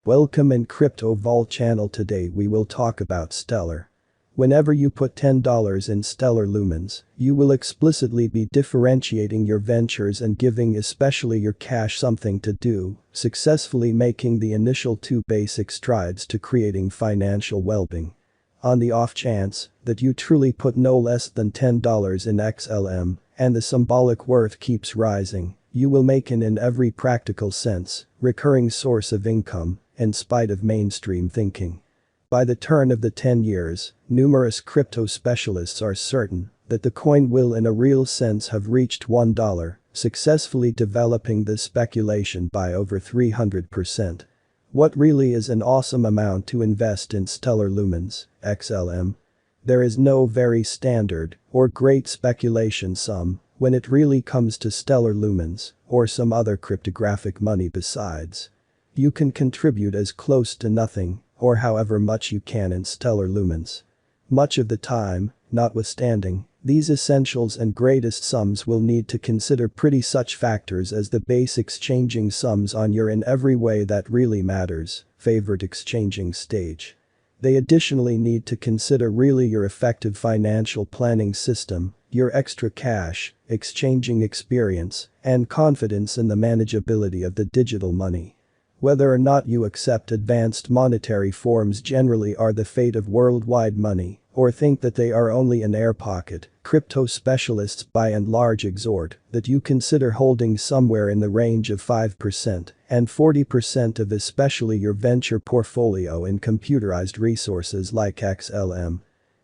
Welcome in Crypto Vault channel. Today we will talk about Stellar. Whenever you put $10 in Stellar Lumens, you will explicitly be differentiating your ventures and giving especially your cash something to do, successfully making the initial 2 basic strides to creating financial well-being. On the off chance that you truly put no less than $10 in XLM and the symbolic worth keeps rising, you will make an in every practical sense, recurring source of income, in spite of mainstream thinking. By the turn of the 10 years, numerous crypto specialists are certain that the coin will in a real sense have reached $1, successfully developing this speculation by over 300%. What really is an awesome amount to invest in Stellar Lumens, XLM? There is no very standard or great speculation sum when it really comes to Stellar Lumens or some other cryptographic money besides. You can contribute as close to nothing or however much you can in Stellar Lumens. Much of the time, notwithstanding, these essentials and greatest sums will need to consider pretty such factors as the base exchanging sums on your in every way that really matters, favorite exchanging stage. They additionally need to consider really your effective financial planning system, your extra cash, exchanging experience, and confidence in the manageability of the digital money. Whether or not you accept advanced monetary forms generally are the fate of worldwide money, or think that they are only an air pocket, crypto specialists by and large exhort that you consider holding somewhere in the range of 5% and 40% of especially your venture portfolio in computerized resources like XLM.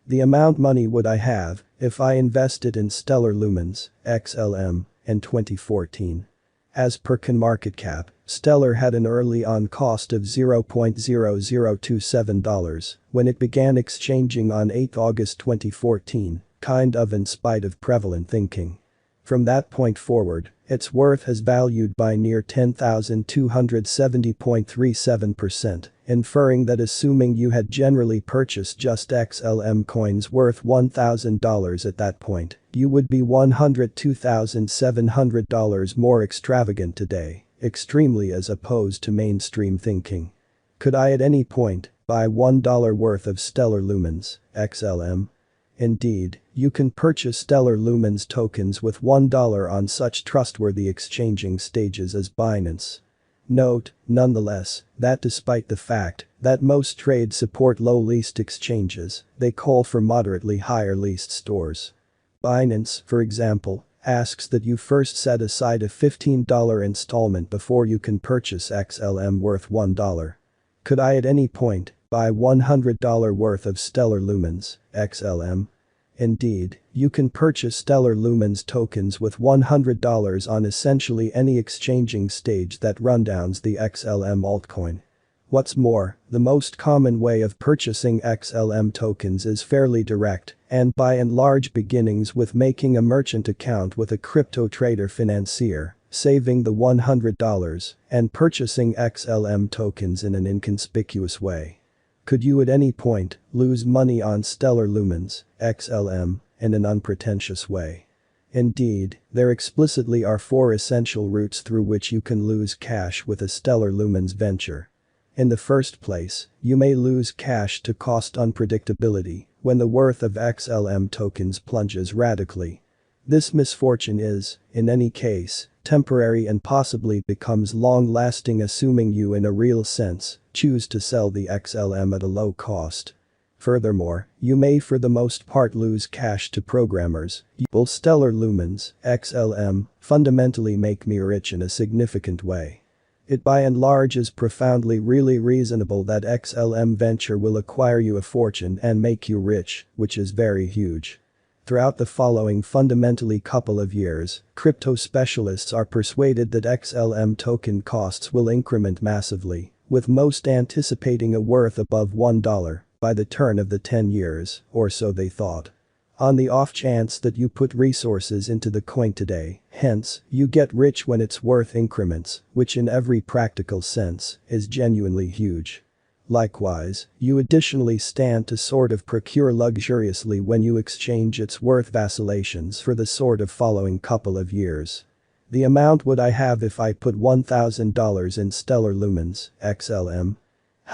The amount money would I have if I invested in Stellar Lumens, XLM, in 2014. As per CoinMarketCap, Stellar had an early on cost of $0.0027 when it began exchanging on 8 August 2014, kind of in spite of prevalent thinking. From that point forward, its worth has valued by near 10,270.37%, inferring that assuming you had generally purchased just XLM coins worth $1,000 at that point, you would be $102,700 more extravagant today, extremely as opposed to mainstream thinking. Could I at any point buy $1 worth of Stellar Lumens, XLM? Indeed, you can purchase Stellar Lumens tokens with $1 on such trustworthy exchanging stages as Binance. Note, nonetheless, that despite the fact that most trades support low least exchanges, they call for moderately higher least stores. Binance, for example, asks that you first set aside a $15 installment before you can purchase XLM worth $1. Could I at any point buy $100 worth of Stellar Lumens, XLM? Indeed, you can purchase Stellar Lumens tokens with $100 on essentially any exchanging stage that rundowns the XLM altcoin. What's more, the most common way of purchasing XLM tokens is fairly direct and by and large beginnings with making a merchant account with a crypto trader financier, saving the $100, and purchasing XLM tokens in an inconspicuous way. Could you at any point lose money on Stellar Lumens, XLM, in an unpretentious way? Indeed, there explicitly are 4 essential routes through which you can lose cash with a Stellar Lumens venture. In the first place, you may lose cash to cost unpredictability when the worth of XLM tokens plunges radically. This misfortune is, in any case, temporary and possibly becomes long-lasting assuming you in a real sense choose to sell the XLM at a low cost. Furthermore, you may for the most part lose cash to programmers. Will Stellar Lumens, XLM, fundamentally make me rich in a significant way? It by and large is profoundly really reasonable that XLM venture will acquire you a fortune and make you rich, which is very huge. Throughout the following fundamentally couple of years, crypto specialists are persuaded that XLM token costs will increment massively, with most anticipating a worth above $1 by the turn of the 10 years, or so they thought. On the off chance that you put resources into the coin today, hence, you get rich when its worth increments, which in every practical sense is genuinely huge. Likewise, you additionally stand to sort of procure luxuriously when you exchange its worth vacillations for the sort of following couple of years. The amount would I have if I put $1,000 in Stellar Lumens, XLM?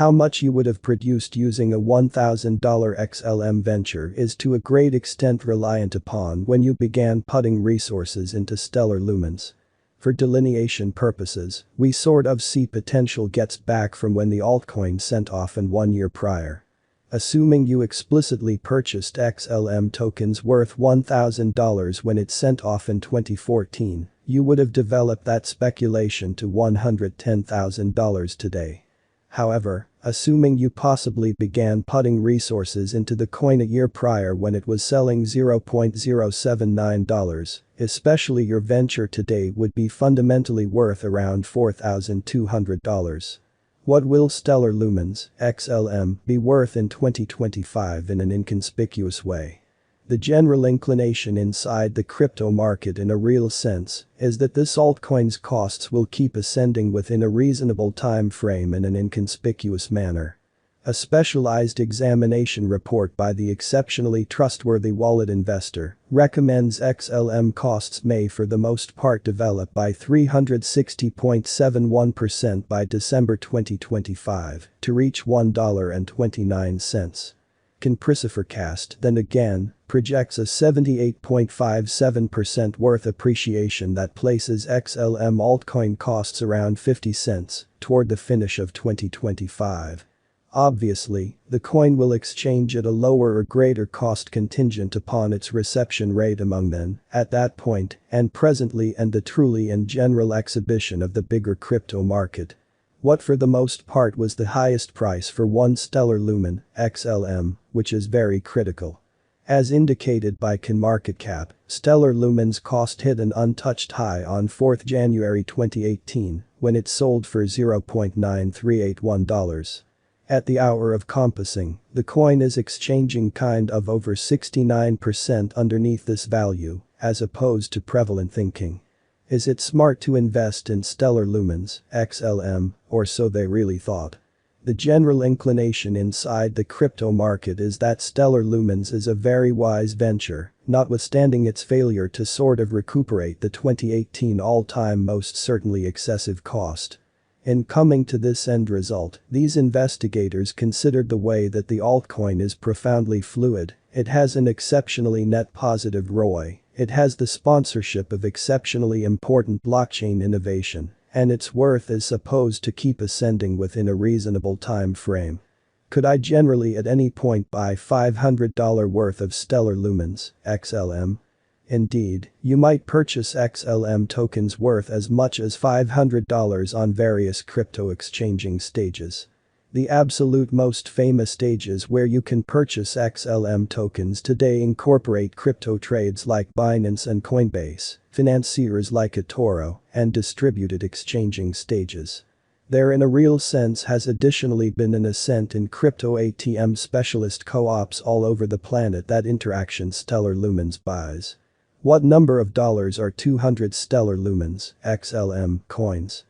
How much you would have produced using a $1,000 XLM venture is to a great extent reliant upon when you began putting resources into stellar lumens. For delineation purposes, we sort of see potential gets back from when the altcoin sent off in 1 year prior. Assuming you explicitly purchased XLM tokens worth $1,000 when it sent off in 2014, you would have developed that speculation to $110,000 today. However, assuming you possibly began putting resources into the coin a year prior when it was selling $0.079, especially your venture today would be fundamentally worth around $4,200. What will stellar lumens, XLM, be worth in 2025 in an inconspicuous way? The general inclination inside the crypto market in a real sense is that this altcoin's costs will keep ascending within a reasonable time frame in an inconspicuous manner. A specialized examination report by the exceptionally trustworthy Wallet Investor recommends XLM costs may for the most part develop by 360.71% by December 2025 to reach $1.29. Compressiforecast, then again, projects a 78.57% worth appreciation that places XLM altcoin costs around 50 cents toward the finish of 2025. Obviously, the coin will exchange at a lower or greater cost contingent upon its reception rate among men at that point and presently and the truly and general exhibition of the bigger crypto market. What for the most part was the highest price for one stellar lumen, XLM, which is very critical. As indicated by CoinMarketCap, stellar lumens cost hit an untouched high on 4th January 2018 when it sold for $0.9381. At the hour of compassing, the coin is exchanging kind of over 69% underneath this value, as opposed to prevalent thinking. Is it smart to invest in stellar lumens, XLM, or so they really thought? The general inclination inside the crypto market is that stellar lumens is a very wise venture, notwithstanding its failure to sort of recuperate the 2018 all-time most certainly excessive cost. In coming to this end result, these investigators considered the way that the altcoin is profoundly fluid, it has an exceptionally net positive ROI. It has the sponsorship of exceptionally important blockchain innovation, and its worth is supposed to keep ascending within a reasonable time frame. Could I generally at any point buy $500 worth of stellar lumens, XLM? Indeed, you might purchase XLM tokens worth as much as $500 on various crypto exchanging stages. The absolute most famous stages where you can purchase XLM tokens today incorporate crypto trades like Binance and Coinbase, financiers like eToro, and distributed exchanging stages. There in a real sense has additionally been an ascent in crypto ATM specialist co-ops all over the planet that interaction stellar lumens buys. What number of dollars are 200 stellar lumens, XLM, coins?